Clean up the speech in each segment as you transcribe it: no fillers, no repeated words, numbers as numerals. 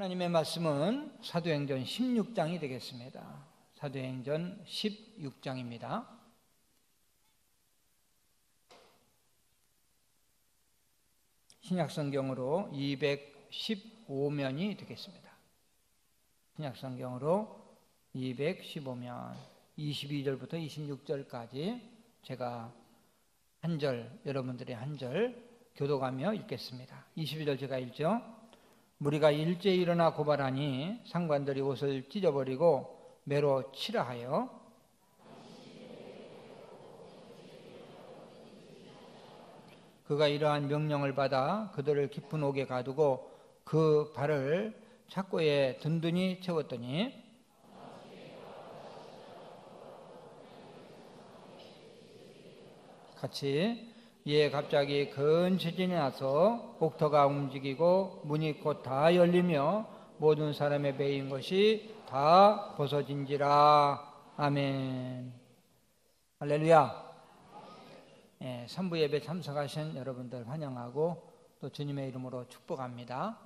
하나님의 말씀은 사도행전 16장이 되겠습니다. 사도행전 16장입니다. 신약성경으로 215면이 되겠습니다. 신약성경으로 215면 22절부터 26절까지 제가 한 절, 여러분들이 한 절 교독하며 읽겠습니다. 22절 제가 읽죠. 무리가 일제히 일어나 고발하니 상관들이 옷을 찢어버리고 매로 치라 하여 그가 이러한 명령을 받아 그들을 깊은 옥에 가두고 그 발을 착고에 든든히 채웠더니 같이 이에 갑자기 큰 지진이 나서 옥터가 움직이고 문이 곧 다 열리며 모든 사람의 매인 것이 다 벗어진지라. 아멘. 할렐루야. 선부 예배 참석하신 여러분들 환영하고 또 주님의 이름으로 축복합니다.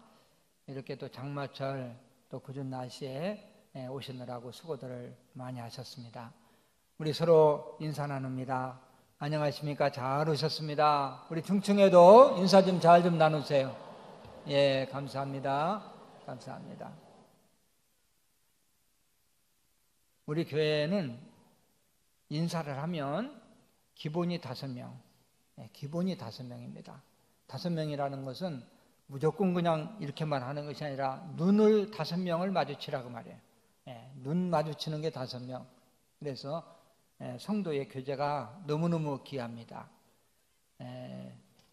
이렇게 또 장마철 또 궂은 날씨에 오시느라고 수고들을 많이 하셨습니다. 우리 서로 인사 나눕니다. 안녕하십니까? 잘 오셨습니다. 우리 중층에도 인사 좀 잘 좀 나누세요. 예, 감사합니다. 감사합니다. 우리 교회는 인사를 하면 기본이 5명, 기본이 5명입니다. 5명이라는 것은 무조건 그냥 이렇게만 하는 것이 아니라 눈을 5명을 마주치라고 말해요. 눈 마주치는 게 5명. 그래서 성도의 교제가 너무너무 귀합니다.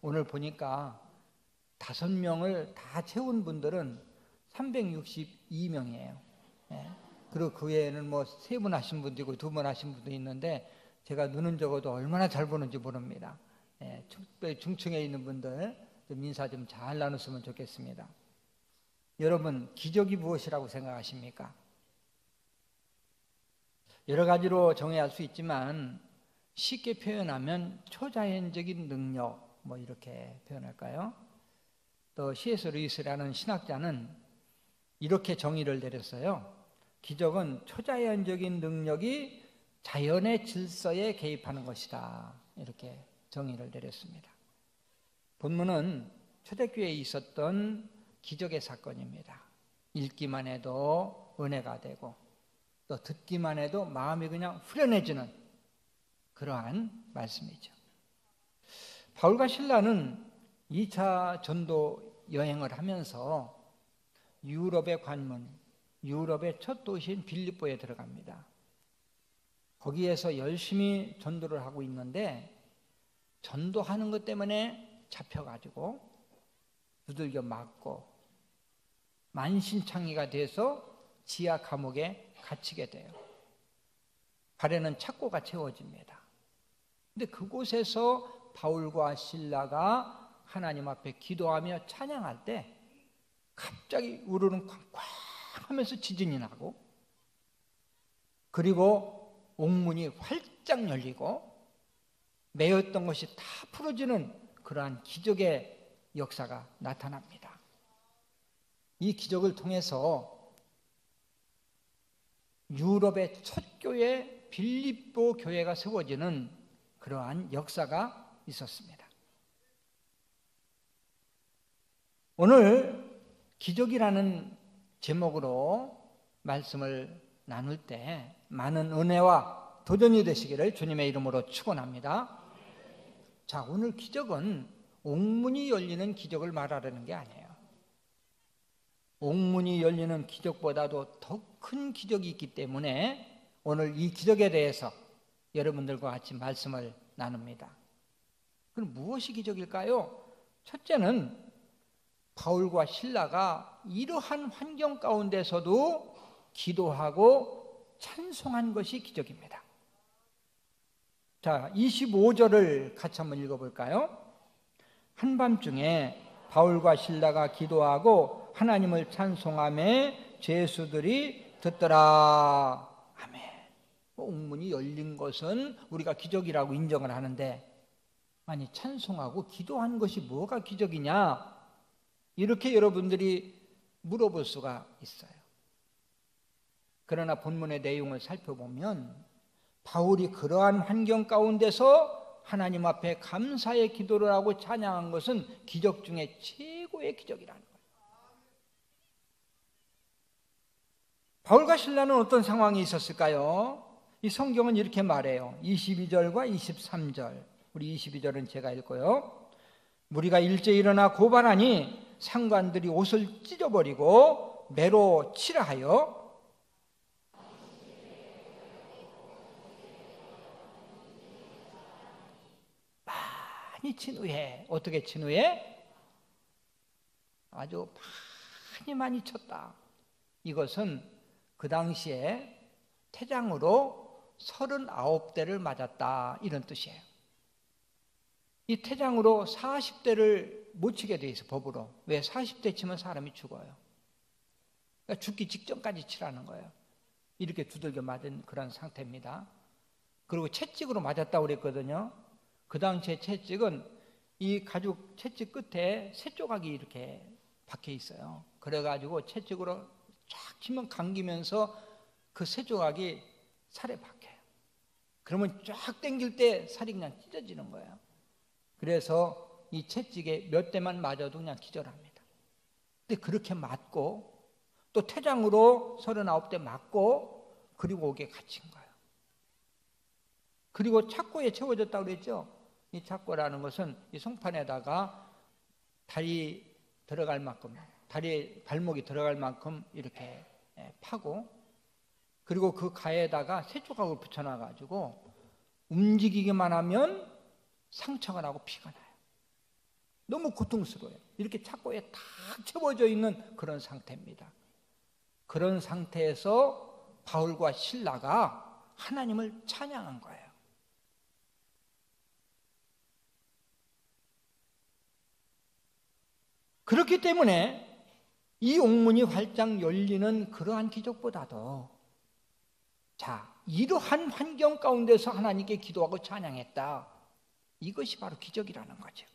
오늘 보니까 5명을 다 채운 분들은 362명이에요. 그리고 그 외에는 뭐 3분 하신 분도 있고 2분 하신 분도 있는데 제가 눈은 적어도 얼마나 잘 보는지 모릅니다. 특별히 중층에 있는 분들 좀 인사 좀 잘 나눴으면 좋겠습니다. 여러분, 기적이 무엇이라고 생각하십니까? 여러 가지로 정의할 수 있지만 쉽게 표현하면 초자연적인 능력, 뭐 이렇게 표현할까요? 또 C.S. 루이스라는 신학자는 이렇게 정의를 내렸어요. 기적은 초자연적인 능력이 자연의 질서에 개입하는 것이다. 이렇게 정의를 내렸습니다. 본문은 초대교회에 있었던 기적의 사건입니다. 읽기만 해도 은혜가 되고 또 듣기만 해도 마음이 그냥 후련해지는 그러한 말씀이죠. 바울과 실라는 2차 전도 여행을 하면서 유럽의 관문, 유럽의 첫 도시인 빌립보에 들어갑니다. 거기에서 열심히 전도를 하고 있는데 전도하는 것 때문에 잡혀가지고 두들겨 맞고 만신창이가 돼서 지하 감옥에 갇히게 돼요. 발에는 착고가 채워집니다. 근데 그곳에서 바울과 실라가 하나님 앞에 기도하며 찬양할 때 갑자기 우르르 쾅쾅 하면서 지진이 나고 그리고 옥문이 활짝 열리고 매였던 것이 다 풀어지는 그러한 기적의 역사가 나타납니다. 이 기적을 통해서 유럽의 첫 교회 빌립보 교회가 세워지는 그러한 역사가 있었습니다. 오늘 기적이라는 제목으로 말씀을 나눌 때 많은 은혜와 도전이 되시기를 주님의 이름으로 축원합니다. 자, 오늘 기적은 옥문이 열리는 기적을 말하려는 게 아니에요. 옥문이 열리는 기적보다도 더 큰 기적이 있기 때문에 오늘 이 기적에 대해서 여러분들과 같이 말씀을 나눕니다. 그럼 무엇이 기적일까요? 첫째는 바울과 실라가 이러한 환경 가운데서도 기도하고 찬송한 것이 기적입니다. 자, 25절을 같이 한번 읽어볼까요? 한밤중에 바울과 실라가 기도하고 하나님을 찬송하며 죄수들이 듣더라. 아멘. 옥문이 열린 것은 우리가 기적이라고 인정을 하는데 아니 찬송하고 기도한 것이 뭐가 기적이냐? 이렇게 여러분들이 물어볼 수가 있어요. 그러나 본문의 내용을 살펴보면 바울이 그러한 환경 가운데서 하나님 앞에 감사의 기도를 하고 찬양한 것은 기적 중에 최고의 기적이라는 거예요. 바울과 실라는 어떤 상황이 있었을까요? 이 성경은 이렇게 말해요. 22절과 23절. 우리 22절은 제가 읽고요. 무리가 일제히 일어나 고발하니 상관들이 옷을 찢어버리고 매로 치라하여 많이 친 후에, 어떻게 친 후에? 아주 많이 쳤다. 이것은 그 당시에 태장으로 39대를 맞았다, 이런 뜻이에요. 이 태장으로 40대를 못 치게 돼 있어, 법으로. 왜? 40대 치면 사람이 죽어요. 그러니까 죽기 직전까지 치라는 거예요. 이렇게 두들겨 맞은 그런 상태입니다. 그리고 채찍으로 맞았다고 그랬거든요. 그 당시에 채찍은 이 가죽 채찍 끝에 새 조각이 이렇게 박혀 있어요. 그래가지고 채찍으로 쫙 치면 감기면서 그 새 조각이 살에 박혀요. 그러면 쫙 당길 때 살이 그냥 찢어지는 거예요. 그래서 이 채찍에 몇 대만 맞아도 그냥 기절합니다. 근데 그렇게 맞고 또 태장으로 39대 맞고 그리고 옥에 갇힌 거예요. 그리고 착고에 채워졌다고 그랬죠. 이 착고라는 것은 이 송판에다가 다리 들어갈 만큼, 다리에 발목이 들어갈 만큼 이렇게 파고, 그리고 그 가에다가 새 조각을 붙여놔가지고 움직이기만 하면 상처가 나고 피가 나요. 너무 고통스러워요. 이렇게 착고에 다 채워져 있는 그런 상태입니다. 그런 상태에서 바울과 실라가 하나님을 찬양한 거예요. 그렇기 때문에 이 옥문이 활짝 열리는 그러한 기적보다도, 자, 이러한 환경 가운데서 하나님께 기도하고 찬양했다, 이것이 바로 기적이라는 거죠.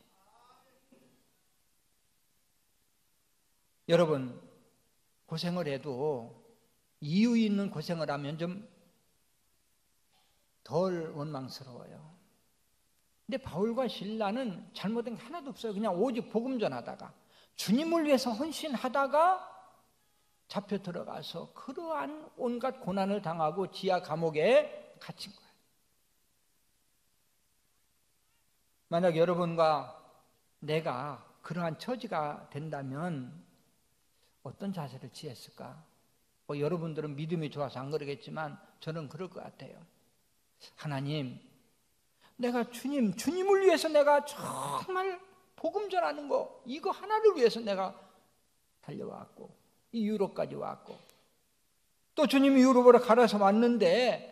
여러분, 고생을 해도 이유 있는 고생을 하면 좀 덜 원망스러워요. 근데 바울과 실라는 잘못된 게 하나도 없어요. 그냥 오직 복음 전하다가, 주님을 위해서 헌신하다가 잡혀 들어가서 그러한 온갖 고난을 당하고 지하 감옥에 갇힌 거예요. 만약 여러분과 내가 그러한 처지가 된다면 어떤 자세를 취했을까? 여러분들은 믿음이 좋아서 안 그러겠지만 저는 그럴 것 같아요. 하나님, 내가 주님을 위해서 내가 정말 복음 전하는 거, 이거 하나를 위해서 내가 달려왔고, 이 유럽까지 왔고, 또 주님이 유럽으로 갈아서 왔는데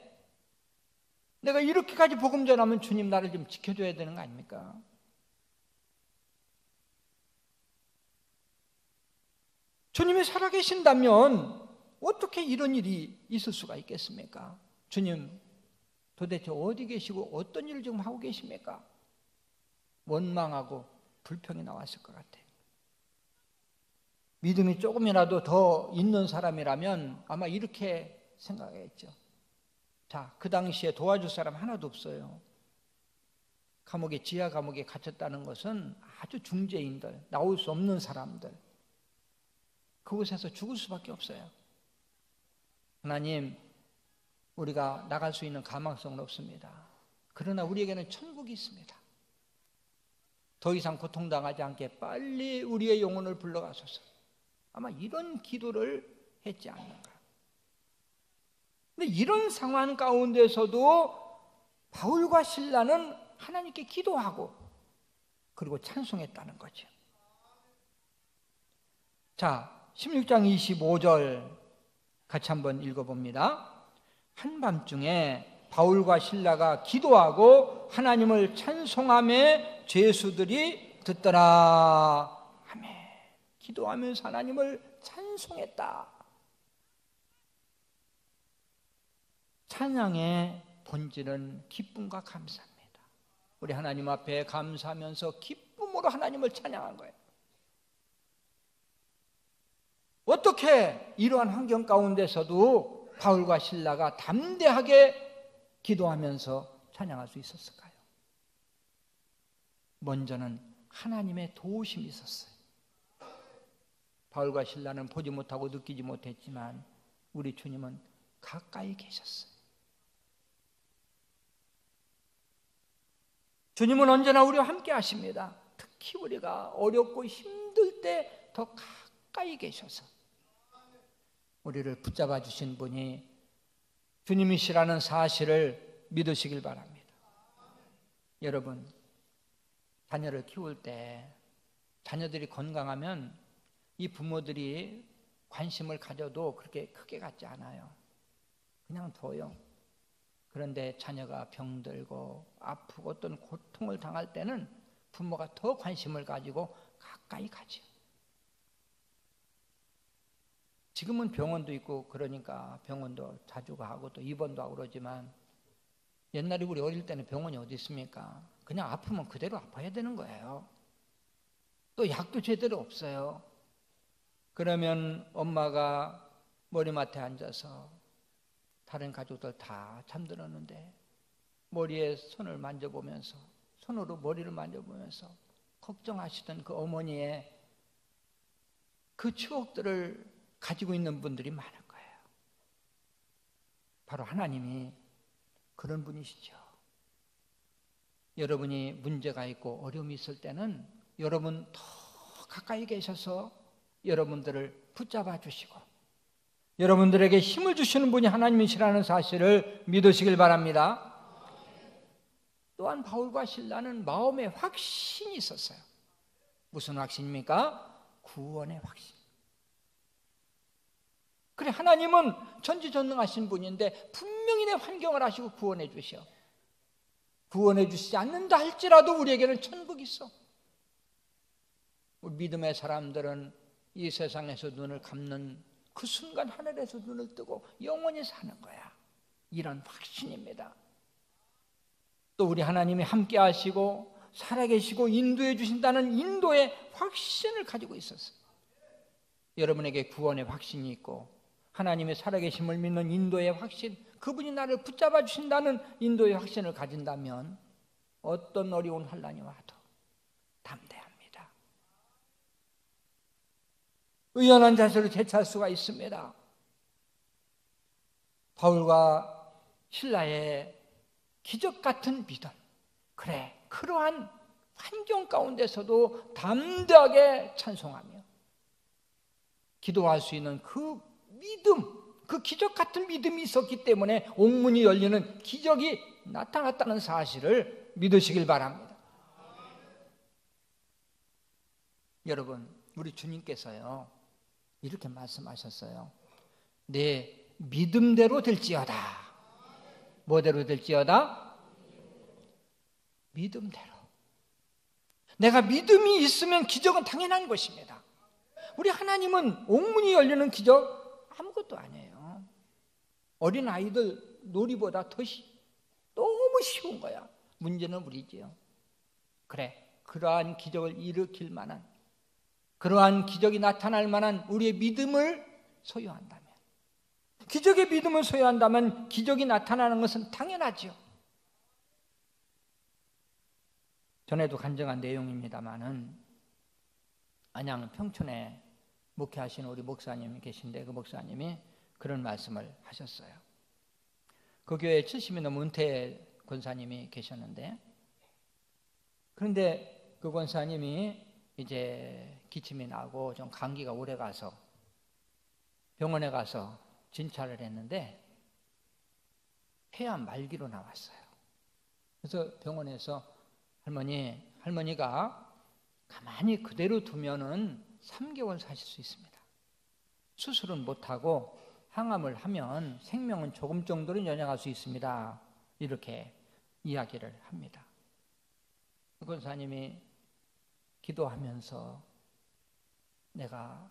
내가 이렇게까지 복음 전하면 주님 나를 좀 지켜줘야 되는 거 아닙니까? 주님이 살아계신다면 어떻게 이런 일이 있을 수가 있겠습니까? 주님 도대체 어디 계시고 어떤 일을 지금 하고 계십니까? 원망하고 불평이 나왔을 것 같아요. 믿음이 조금이라도 더 있는 사람이라면 아마 이렇게 생각했죠. 자, 그 당시에 도와줄 사람 하나도 없어요. 감옥에, 지하 감옥에 갇혔다는 것은 아주 중죄인들, 나올 수 없는 사람들, 그곳에서 죽을 수밖에 없어요. 하나님, 우리가 나갈 수 있는 가망성은 없습니다. 그러나 우리에게는 천국이 있습니다. 더 이상 고통당하지 않게 빨리 우리의 영혼을 불러가소서. 아마 이런 기도를 했지 않는가. 근데 이런 상황 가운데서도 바울과 실라는 하나님께 기도하고 그리고 찬송했다는 거죠. 자, 16장 25절 같이 한번 읽어봅니다. 한밤중에 바울과 실라가 기도하고 하나님을 찬송하며 죄수들이 듣더라. 아멘. 기도하면서 하나님을 찬송했다. 찬양의 본질은 기쁨과 감사입니다. 우리 하나님 앞에 감사하면서 기쁨으로 하나님을 찬양한 거예요. 어떻게 이러한 환경 가운데서도 바울과 실라가 담대하게 기도하면서 찬양할 수 있었을까요? 먼저는 하나님의 도우심이 있었어요. 바울과 실라는 보지 못하고 느끼지 못했지만 우리 주님은 가까이 계셨어요. 주님은 언제나 우리와 함께 하십니다. 특히 우리가 어렵고 힘들 때 더 가까이 계셔서 우리를 붙잡아 주신 분이 주님이시라는 사실을 믿으시길 바랍니다. 여러분, 자녀를 키울 때 자녀들이 건강하면 이 부모들이 관심을 가져도 그렇게 크게 갖지 않아요. 그냥 둬요. 그런데 자녀가 병들고 아프고 어떤 고통을 당할 때는 부모가 더 관심을 가지고 가까이 가죠. 지금은 병원도 있고 그러니까 병원도 자주 가고 또 입원도 하고 그러지만 옛날에 우리 어릴 때는 병원이 어디 있습니까? 그냥 아프면 그대로 아파야 되는 거예요. 또 약도 제대로 없어요. 그러면 엄마가 머리맡에 앉아서 다른 가족들 다 잠들었는데 머리에 손을 만져보면서 손으로 머리를 만져보면서 걱정하시던 그 어머니의 그 추억들을 가지고 있는 분들이 많을 거예요. 바로 하나님이 그런 분이시죠. 여러분이 문제가 있고 어려움이 있을 때는 여러분 더 가까이 계셔서 여러분들을 붙잡아 주시고 여러분들에게 힘을 주시는 분이 하나님이시라는 사실을 믿으시길 바랍니다. 또한 바울과 실라는 마음에 확신이 있었어요. 무슨 확신입니까? 구원의 확신. 그래, 하나님은 전지전능하신 분인데 분명히 내 환경을 아시고 구원해 주셔. 구원해 주시지 않는다 할지라도 우리에게는 천국이 있어. 우리 믿음의 사람들은 이 세상에서 눈을 감는 그 순간 하늘에서 눈을 뜨고 영원히 사는 거야. 이런 확신입니다. 또 우리 하나님이 함께 하시고 살아계시고 인도해 주신다는 인도의 확신을 가지고 있었어요. 여러분에게 구원의 확신이 있고 하나님의 살아계심을 믿는 인도의 확신, 그분이 나를 붙잡아 주신다는 인도의 확신을 가진다면 어떤 어려운 환난이 와도 담대합니다. 의연한 자세로 되찾을 수가 있습니다. 바울과 실라의 기적 같은 믿음, 그래, 그러한 환경 가운데서도 담대하게 찬송하며 기도할 수 있는 그 믿음, 그 기적 같은 믿음이 있었기 때문에 옥문이 열리는 기적이 나타났다는 사실을 믿으시길 바랍니다. 여러분, 우리 주님께서요 이렇게 말씀하셨어요. 내 믿음대로 될지어다. 뭐대로 될지어다? 믿음대로. 내가 믿음이 있으면 기적은 당연한 것입니다. 우리 하나님은 옥문이 열리는 기적 아무것도 아니에요. 어린아이들 놀이보다 너무 쉬운 거야. 문제는 우리지요. 그래, 그러한 기적을 일으킬 만한, 그러한 기적이 나타날 만한 우리의 믿음을 소유한다면, 기적의 믿음을 소유한다면 기적이 나타나는 것은 당연하죠. 전에도 간증한 내용입니다마는 안양 평촌에 목회하시는 우리 목사님이 계신데 그 목사님이 그런 말씀을 하셨어요. 그 교회에 70이 넘은 은퇴 권사님이 계셨는데, 그런데 그 권사님이 이제 기침이 나고 좀 감기가 오래 가서 병원에 가서 진찰을 했는데 폐암 말기로 나왔어요. 그래서 병원에서 할머니가 가만히 그대로 두면은 3개월 사실 수 있습니다. 수술은 못하고 항암을 하면 생명은 조금 정도는 연장할 수 있습니다. 이렇게 이야기를 합니다. 그 권사님이 기도하면서 내가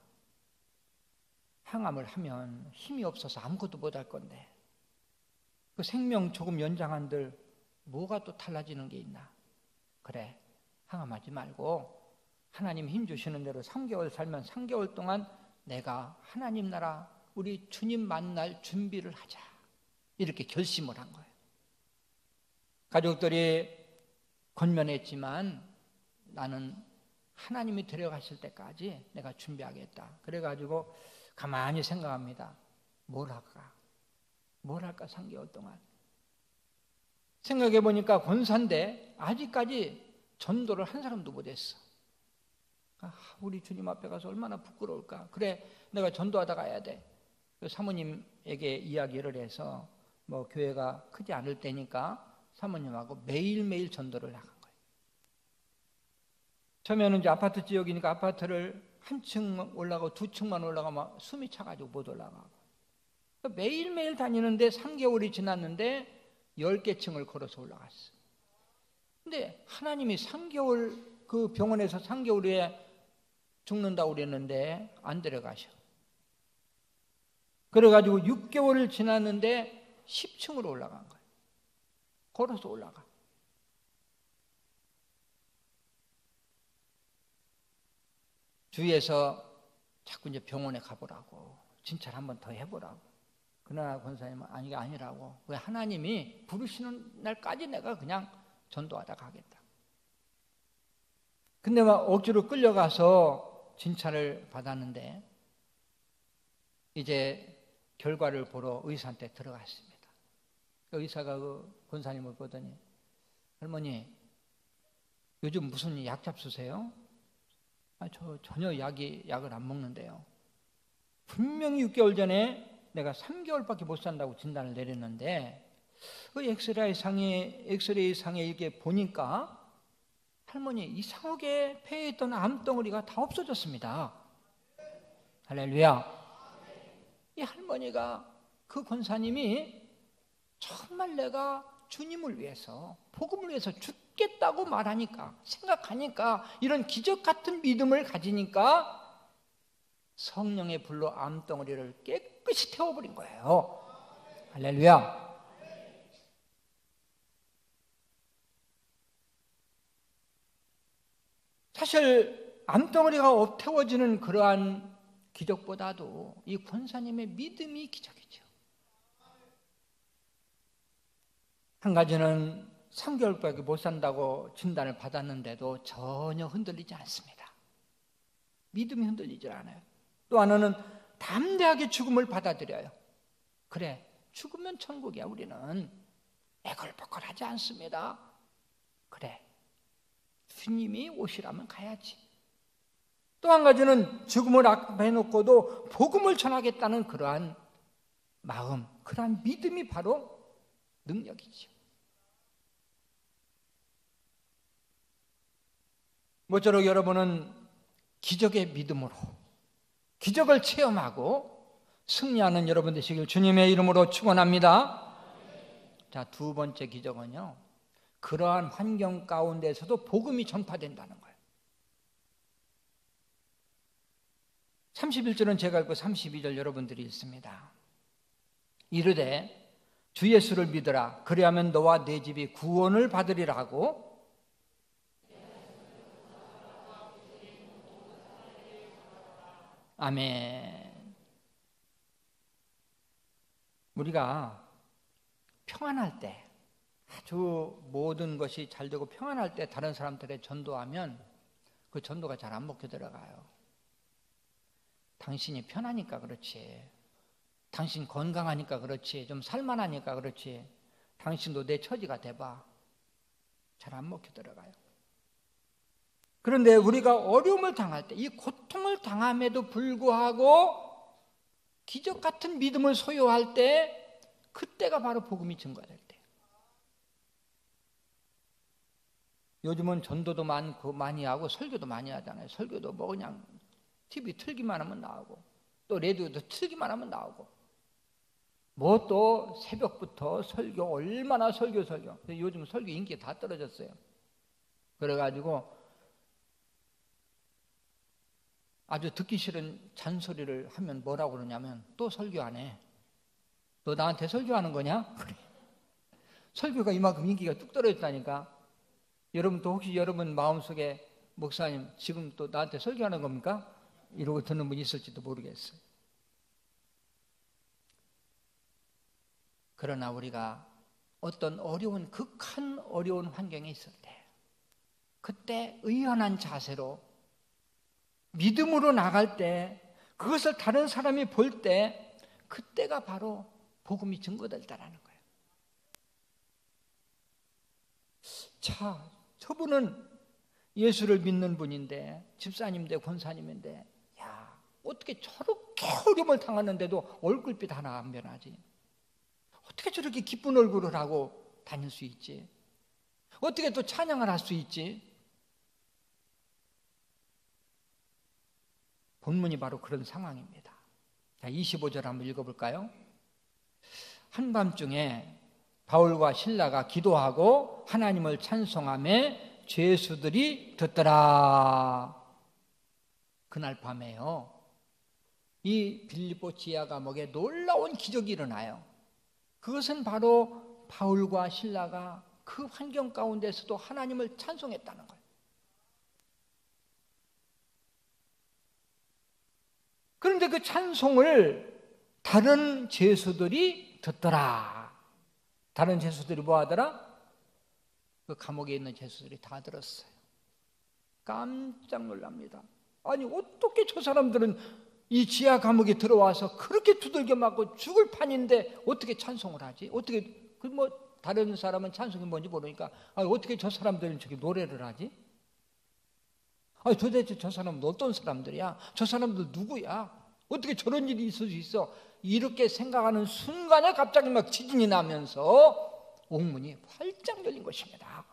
항암을 하면 힘이 없어서 아무것도 못할 건데 그 생명 조금 연장한들 뭐가 또 달라지는 게 있나? 그래, 항암하지 말고 하나님 힘 주시는 대로 3개월 살면 3개월 동안 내가 하나님 나라 우리 주님 만날 준비를 하자, 이렇게 결심을 한 거예요. 가족들이 권면했지만 나는 하나님이 데려가실 때까지 내가 준비하겠다. 그래가지고 가만히 생각합니다. 뭘 할까? 3개월 동안 생각해 보니까 권사인데 아직까지 전도를 한 사람도 못했어. 우리 주님 앞에 가서 얼마나 부끄러울까. 그래, 내가 전도하다 가야 돼. 사모님에게 이야기를 해서 뭐 교회가 크지 않을 때니까 사모님하고 매일매일 전도를 나간 거예요. 처음에는 이제 아파트 지역이니까 아파트를 한 층 올라가고 2층만 올라가면 숨이 차가지고 못 올라가고, 매일매일 다니는데 3개월이 지났는데 10개 층을 걸어서 올라갔어. 근데 하나님이 3개월, 그 병원에서 3개월 후에 죽는다고 그랬는데 안 데려가셔. 그래가지고 6개월을 지났는데 10층으로 올라간 거예요. 걸어서 올라가. 주위에서 자꾸 이제 병원에 가보라고, 진찰 한번 더 해보라고. 그러나 권사님은 아니, 아니라고. 왜 하나님이 부르시는 날까지 내가 그냥 전도하다 가겠다. 근데 막 억지로 끌려가서 진찰을 받았는데 이제 결과를 보러 의사한테 들어갔습니다. 의사가 그 권사님을 보더니, 할머니 요즘 무슨 약 잡수세요? 저 전혀 약을 안 먹는데요. 분명히 6개월 전에 내가 3개월밖에 못 산다고 진단을 내렸는데 그 엑스레이 상에 이렇게 보니까 할머니 이상하게 폐에 있던 암덩어리가 다 없어졌습니다. 할렐루야. 이 할머니가, 그 권사님이 정말 내가 주님을 위해서, 복음을 위해서 죽겠다고 말하니까, 생각하니까, 이런 기적 같은 믿음을 가지니까 성령의 불로 암덩어리를 깨끗이 태워버린 거예요. 할렐루야. 사실 암덩어리가 태워지는 그러한 기적보다도 이 권사님의 믿음이 기적이죠. 한 가지는 3개월밖에 못 산다고 진단을 받았는데도 전혀 흔들리지 않습니다. 믿음이 흔들리질 않아요. 또 하나는 담대하게 죽음을 받아들여요. 그래, 죽으면 천국이야. 우리는 애걸복걸하지 않습니다. 그래, 주님이 오시라면 가야지. 또 한 가지는 죽음을 앞에 놓고도 복음을 전하겠다는 그러한 마음, 그러한 믿음이 바로 능력이죠. 모쪼록 여러분은 기적의 믿음으로 기적을 체험하고 승리하는 여러분 되시길 주님의 이름으로 축원합니다. 자, 두 번째 기적은요, 그러한 환경 가운데서도 복음이 전파된다는 거예요. 31절은 제가 읽고 32절 여러분들이 읽습니다. 이르되 주 예수를 믿으라. 그리하면 너와 네 집이 구원을 받으리라 하고, 아멘. 우리가 평안할 때, 아주 모든 것이 잘 되고 평안할 때 다른 사람들의 전도하면 그 전도가 잘 안 먹혀 들어가요. 당신이 편하니까 그렇지, 당신 건강하니까 그렇지, 좀 살만하니까 그렇지, 당신도 내 처지가 돼봐, 잘 안 먹혀 들어가요. 그런데 우리가 어려움을 당할 때, 이 고통을 당함에도 불구하고 기적 같은 믿음을 소유할 때, 그때가 바로 복음이 증거될 때. 요즘은 전도도 많이 하고 설교도 많이 하잖아요. 설교도 뭐 그냥 TV 틀기만 하면 나오고, 또 라디오도 틀기만 하면 나오고, 뭐 또 새벽부터 설교, 얼마나 설교. 요즘 설교 인기가 다 떨어졌어요. 그래가지고 아주 듣기 싫은 잔소리를 하면 뭐라고 그러냐면, 또 설교 안 해. 너 나한테 설교하는 거냐? 그래. 설교가 이만큼 인기가 뚝 떨어졌다니까. 여러분 또 혹시 여러분 마음속에, 목사님 지금 또 나한테 설교하는 겁니까? 이러고 듣는 분이 있을지도 모르겠어요. 그러나 우리가 어떤 어려운, 극한 어려운 환경에 있을 때, 그때 의연한 자세로 믿음으로 나갈 때, 그것을 다른 사람이 볼 때, 그때가 바로 복음이 증거된다라는 거예요. 자, 저분은 예수를 믿는 분인데, 집사님인데, 권사님인데, 야, 어떻게 저렇게 어려움을 당하는데도 얼굴빛 하나 안 변하지? 어떻게 저렇게 기쁜 얼굴을 하고 다닐 수 있지? 어떻게 또 찬양을 할 수 있지? 본문이 바로 그런 상황입니다. 자, 25절 한번 읽어볼까요? 한밤중에 바울과 실라가 기도하고 하나님을 찬송하며 죄수들이 듣더라. 그날 밤에요, 이 빌립보 지하 감옥에 놀라운 기적이 일어나요. 그것은 바로 바울과 실라가 그 환경 가운데서도 하나님을 찬송했다는 거예요. 그런데 그 찬송을 다른 죄수들이 듣더라. 다른 죄수들이 뭐 하더라? 그 감옥에 있는 죄수들이 다 들었어요. 깜짝 놀랍니다. 아니, 어떻게 저 사람들은 이 지하 감옥에 들어와서 그렇게 두들겨 맞고 죽을 판인데 어떻게 찬송을 하지? 어떻게, 그 뭐 다른 사람은 찬송이 뭔지 모르니까, 아니, 어떻게 저 사람들은 저기 노래를 하지? 아니, 도대체 저 사람은 어떤 사람들이야? 저 사람들 누구야? 어떻게 저런 일이 있을 수 있어? 이렇게 생각하는 순간에 갑자기 막 지진이 나면서 옥문이 활짝 열린 것입니다.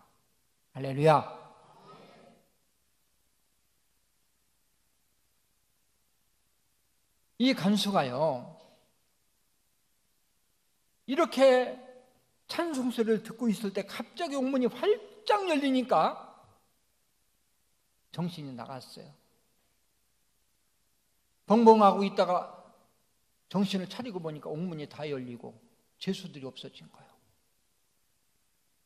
할렐루야. 이 간수가요, 이렇게 찬송 소리를 듣고 있을 때 갑자기 옥문이 활짝 열리니까 정신이 나갔어요. 벙벙하고 있다가 정신을 차리고 보니까 옥문이 다 열리고 죄수들이 없어진 거예요.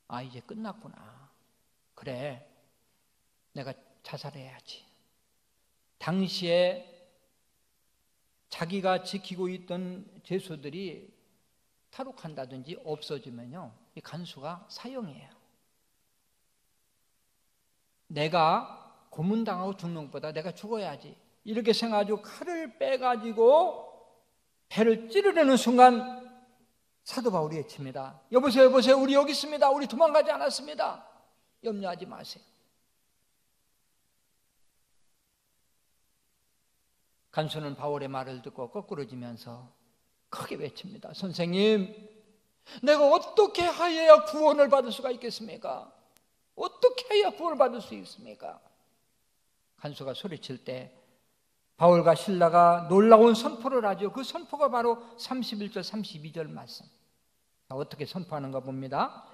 아, 이제 끝났구나. 그래, 내가 자살해야지. 당시에 자기가 지키고 있던 죄수들이 탈옥한다든지 없어지면요, 이 간수가 사형이에요. 내가 고문당하고 죽는 것보다 내가 죽어야지, 이렇게 생각하고 칼을 빼가지고 배를 찌르려는 순간 사도 바울이 외칩니다. 여보세요, 여보세요, 우리 여기 있습니다. 우리 도망가지 않았습니다. 염려하지 마세요. 간수는 바울의 말을 듣고 거꾸러지면서 크게 외칩니다. 선생님, 내가 어떻게 하여야 구원을 받을 수가 있겠습니까? 어떻게 해야 구원을 받을 수 있습니까? 간수가 소리칠 때 바울과 실라가 놀라운 선포를 하죠. 그 선포가 바로 31절 32절 말씀. 어떻게 선포하는가 봅니다.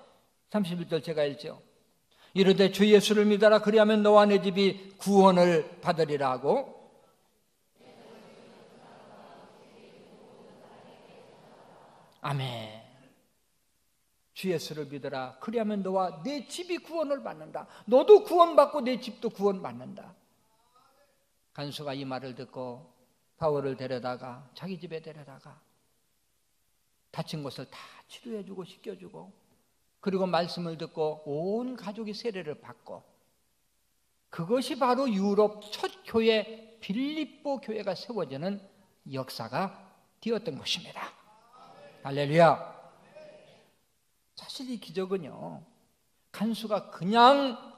31절 제가 읽죠. 이르되 주 예수를 믿어라. 그리하면 너와 내 집이 구원을 받으리라 하고, 아멘. 주 예수를 믿어라. 그리하면 너와 내 집이 구원을 받는다. 너도 구원받고 내 집도 구원받는다. 간수가 이 말을 듣고 바울을 데려다가 자기 집에 데려다가 다친 곳을 다 치료해주고 씻겨주고, 그리고 말씀을 듣고 온 가족이 세례를 받고, 그것이 바로 유럽 첫 교회 빌립보 교회가 세워지는 역사가 되었던 것입니다. 할렐루야. 사실 이 기적은요, 간수가 그냥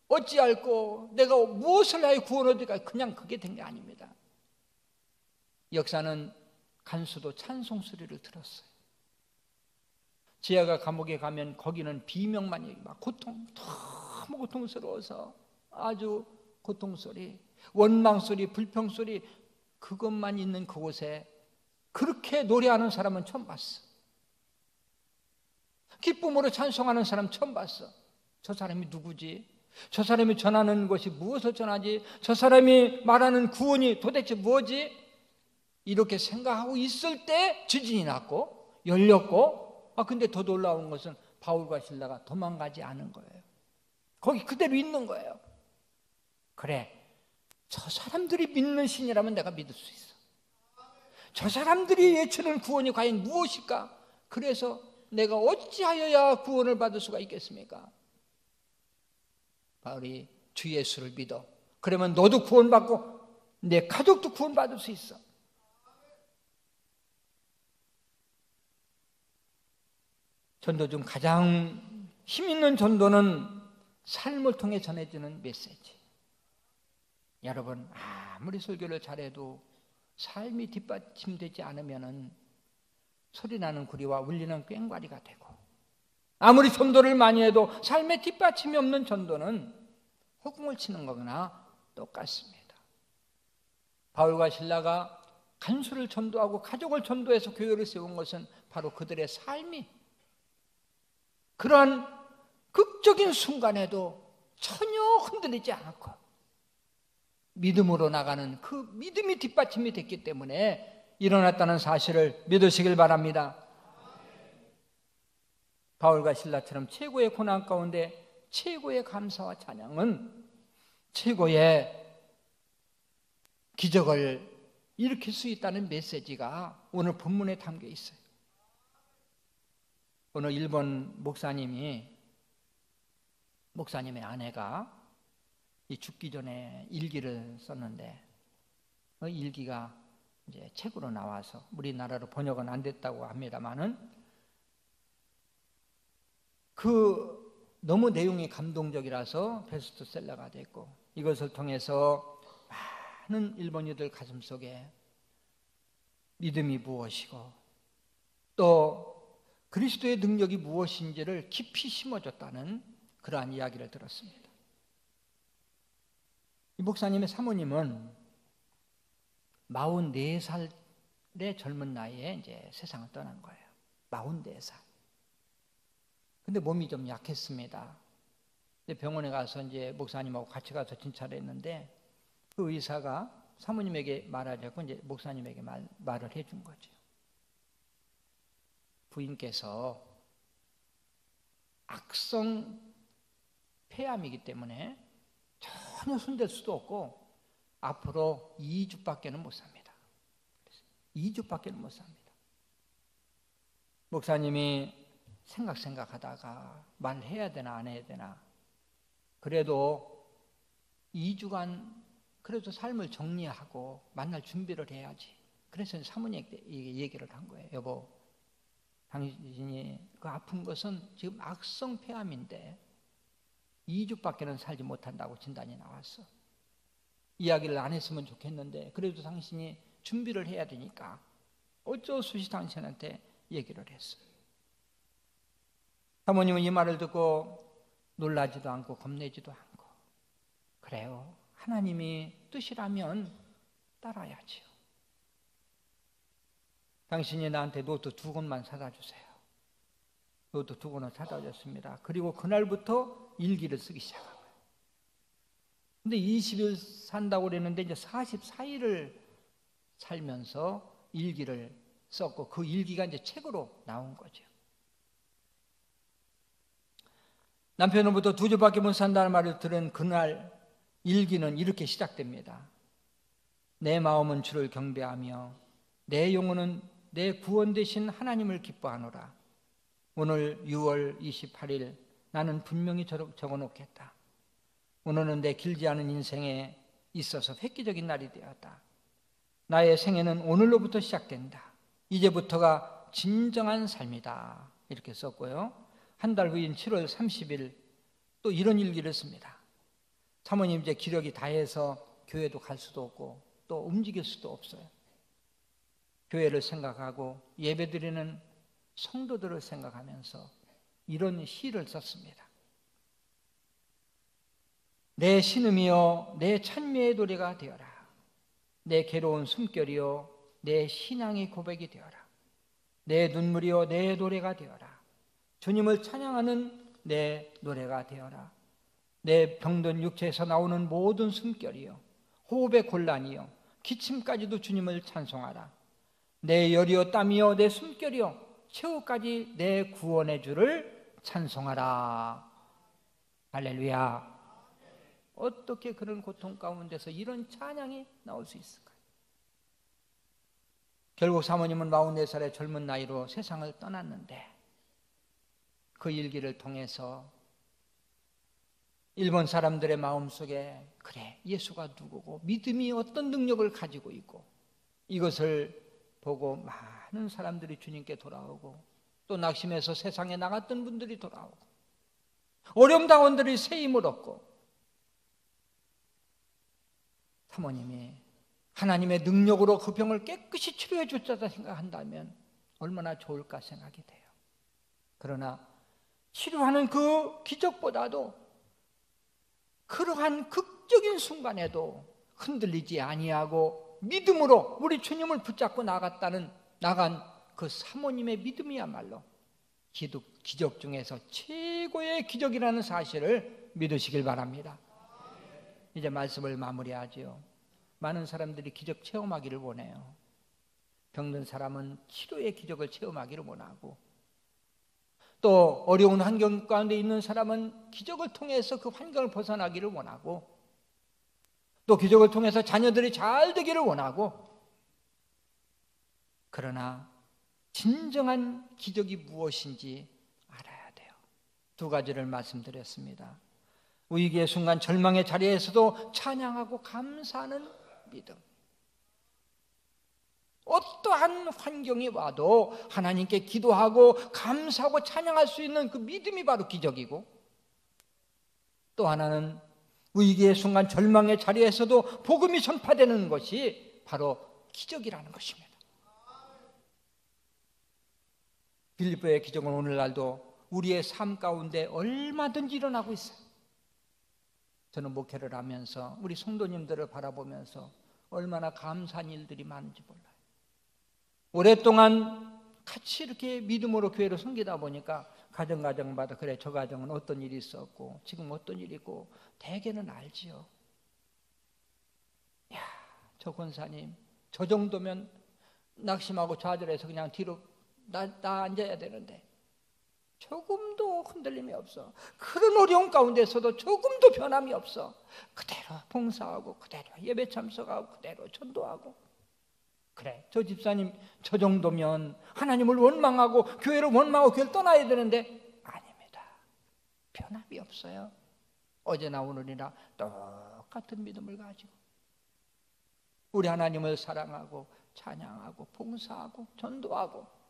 어찌할꼬 내가 무엇을 하여 구원을 얻을까, 그냥 그게 된 게 아닙니다. 역사는 간수도 찬송 소리를 들었어요. 지하가 감옥에 가면 거기는 비명만이 막 너무 고통스러워서 아주 고통소리, 원망소리, 불평소리, 그것만 있는 그곳에 그렇게 노래하는 사람은 처음 봤어. 기쁨으로 찬송하는 사람 처음 봤어. 저 사람이 누구지? 저 사람이 전하는 것이 무엇을 전하지? 저 사람이 말하는 구원이 도대체 뭐지? 이렇게 생각하고 있을 때 지진이 났고 열렸고, 근데 더 놀라운 것은 바울과 실라가 도망가지 않은 거예요. 거기 그대로 있는 거예요. 그래, 저 사람들이 믿는 신이라면 내가 믿을 수 있어. 저 사람들이 외치는 구원이 과연 무엇일까? 그래서 내가 어찌하여야 구원을 받을 수가 있겠습니까? 바울이 주 예수를 믿어. 그러면 너도 구원받고 내 가족도 구원받을 수 있어. 전도 중 가장 힘있는 전도는 삶을 통해 전해지는 메시지. 여러분, 아무리 설교를 잘해도 삶이 뒷받침되지 않으면 소리나는 구리와 울리는 꽹과리가 되고, 아무리 전도를 많이 해도 삶에 뒷받침이 없는 전도는 허공을 치는 거나 똑같습니다. 바울과 실라가 간수를 전도하고 가족을 전도해서 교회를 세운 것은 바로 그들의 삶이 그러한 극적인 순간에도 전혀 흔들리지 않았고 믿음으로 나가는 그 믿음이 뒷받침이 됐기 때문에 일어났다는 사실을 믿으시길 바랍니다. 바울과 실라처럼 최고의 고난 가운데 최고의 감사와 찬양은 최고의 기적을 일으킬 수 있다는 메시지가 오늘 본문에 담겨 있어요. 어느 일본 목사님의 아내가 이 죽기 전에 일기를 썼는데 그 일기가 이제 책으로 나와서 우리나라로 번역은 안 됐다고 합니다만은 그 너무 내용이 감동적이라서 베스트셀러가 됐고 이것을 통해서 많은 일본인들 가슴속에 믿음이 무엇이고 또 그리스도의 능력이 무엇인지를 깊이 심어줬다는 그러한 이야기를 들었습니다. 이 목사님의 사모님은 44살의 젊은 나이에 이제 세상을 떠난 거예요. 44살. 근데 몸이 좀 약했습니다. 병원에 가서 이제 목사님하고 같이 가서 진찰을 했는데 그 의사가 사모님에게 말하자고 이제 목사님에게 말을 해준 거죠. 부인께서 악성 폐암이기 때문에 전혀 손댈 수도 없고 앞으로 2주밖에는 못 삽니다. 2주밖에는 못 삽니다. 목사님이 생각하다가 말해야 되나 안 해야 되나 그래도 2주간 그래도 삶을 정리하고 만날 준비를 해야지. 그래서 사모님께 얘기를 한 거예요. 여보, 당신이 그 아픈 것은 지금 악성 폐암인데 2주밖에는 살지 못한다고 진단이 나왔어. 이야기를 안 했으면 좋겠는데 그래도 당신이 준비를 해야 되니까 어쩔 수 없이 당신한테 얘기를 했어요. 사모님은 이 말을 듣고 놀라지도 않고 겁내지도 않고 그래요. 하나님이 뜻이라면 따라야지요. 당신이 나한테 노트 2권만 사다 주세요. 노트 2권을 사다 줬습니다. 그리고 그날부터 일기를 쓰기 시작한 거예요. 근데 20일 산다고 그랬는데 이제 44일을 살면서 일기를 썼고 그 일기가 이제 책으로 나온 거죠. 남편으로부터 2주밖에 못 산다는 말을 들은 그날 일기는 이렇게 시작됩니다. 내 마음은 주를 경배하며 내 영혼은 내 구원 되신 하나님을 기뻐하노라. 오늘 6월 28일 나는 분명히 적어놓겠다. 오늘은 내 길지 않은 인생에 있어서 획기적인 날이 되었다. 나의 생애는 오늘로부터 시작된다. 이제부터가 진정한 삶이다. 이렇게 썼고요. 한 달 후인 7월 30일 또 이런 일기를 씁니다. 사모님 이제 기력이 다해서 교회도 갈 수도 없고 또 움직일 수도 없어요. 교회를 생각하고 예배드리는 성도들을 생각하면서 이런 시를 썼습니다. 내 신음이여 내 찬미의 노래가 되어라. 내 괴로운 숨결이여 내 신앙의 고백이 되어라. 내 눈물이여 내 노래가 되어라. 주님을 찬양하는 내 노래가 되어라. 내 병든 육체에서 나오는 모든 숨결이여 호흡의 곤란이여 기침까지도 주님을 찬송하라. 내 열이여 땀이여 내 숨결이여 최후까지 내 구원의 주를 찬송하라. 할렐루야. 어떻게 그런 고통 가운데서 이런 찬양이 나올 수 있을까요? 결국 사모님은 44살의 젊은 나이로 세상을 떠났는데 그 일기를 통해서 일본 사람들의 마음속에 그래, 예수가 누구고 믿음이 어떤 능력을 가지고 있고 이것을 보고 많은 사람들이 주님께 돌아오고 또 낙심해서 세상에 나갔던 분들이 돌아오고 오렴당원들이 새 힘을 얻고 사모님이 하나님의 능력으로 그 병을 깨끗이 치료해 줬다 생각한다면 얼마나 좋을까 생각이 돼요. 그러나 치료하는 그 기적보다도 그러한 극적인 순간에도 흔들리지 아니하고 믿음으로 우리 주님을 붙잡고 나간 그 사모님의 믿음이야말로 기적 중에서 최고의 기적이라는 사실을 믿으시길 바랍니다. 이제 말씀을 마무리하지요. 많은 사람들이 기적 체험하기를 원해요. 병든 사람은 치료의 기적을 체험하기를 원하고 또 어려운 환경 가운데 있는 사람은 기적을 통해서 그 환경을 벗어나기를 원하고 또 기적을 통해서 자녀들이 잘 되기를 원하고 그러나 진정한 기적이 무엇인지 알아야 돼요. 두 가지를 말씀드렸습니다. 위기의 순간 절망의 자리에서도 찬양하고 감사하는 믿음. 어떠한 환경이 와도 하나님께 기도하고 감사하고 찬양할 수 있는 그 믿음이 바로 기적이고 또 하나는 위기의 순간 절망의 자리에서도 복음이 전파되는 것이 바로 기적이라는 것입니다. 빌립보의 기적은 오늘날도 우리의 삶 가운데 얼마든지 일어나고 있어요. 저는 목회를 하면서 우리 성도님들을 바라보면서 얼마나 감사한 일들이 많은지 몰라요. 오랫동안 같이 이렇게 믿음으로 교회를 섬기다 보니까 가정마다 그래 저 가정은 어떤 일이 있었고 지금 어떤 일이 있고 대개는 알지요. 야, 저 권사님 저 정도면 낙심하고 좌절해서 그냥 뒤로 나 앉아야 되는데 조금도 흔들림이 없어. 그런 어려운 가운데서도 조금도 변함이 없어. 그대로 봉사하고 그대로 예배 참석하고 그대로 전도하고 그래 저 집사님 저 정도면 하나님을 원망하고 교회를 원망하고 교회를 떠나야 되는데 아닙니다. 변함이 없어요. 어제나 오늘이나 똑같은 믿음을 가지고 우리 하나님을 사랑하고 찬양하고 봉사하고 전도하고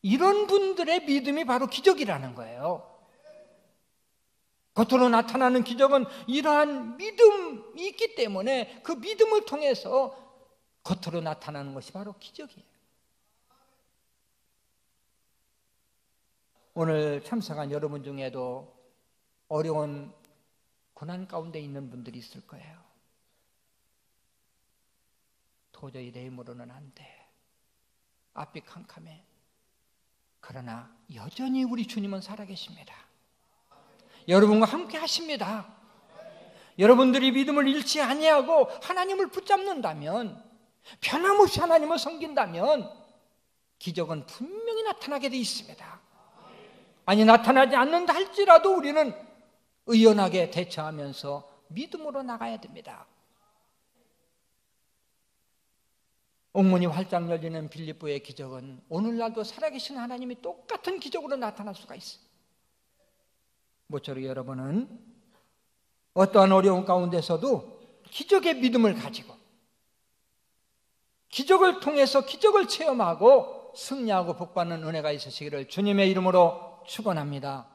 이런 분들의 믿음이 바로 기적이라는 거예요. 겉으로 나타나는 기적은 이러한 믿음이 있기 때문에 그 믿음을 통해서 겉으로 나타나는 것이 바로 기적이에요. 오늘 참석한 여러분 중에도 어려운 고난 가운데 있는 분들이 있을 거예요. 도저히 내 힘으로는 안 돼. 앞이 캄캄해. 그러나 여전히 우리 주님은 살아계십니다. 여러분과 함께 하십니다. 여러분들이 믿음을 잃지 아니하고 하나님을 붙잡는다면 변함없이 하나님을 섬긴다면 기적은 분명히 나타나게 돼 있습니다. 아니 나타나지 않는다 할지라도 우리는 의연하게 대처하면서 믿음으로 나가야 됩니다. 옥문이 활짝 열리는 빌립보의 기적은 오늘날도 살아계신 하나님이 똑같은 기적으로 나타날 수가 있어요. 모쪼록 여러분은 어떠한 어려움 가운데서도 기적의 믿음을 가지고 기적을 통해서 기적을 체험하고 승리하고 복받는 은혜가 있으시기를 주님의 이름으로 축원합니다.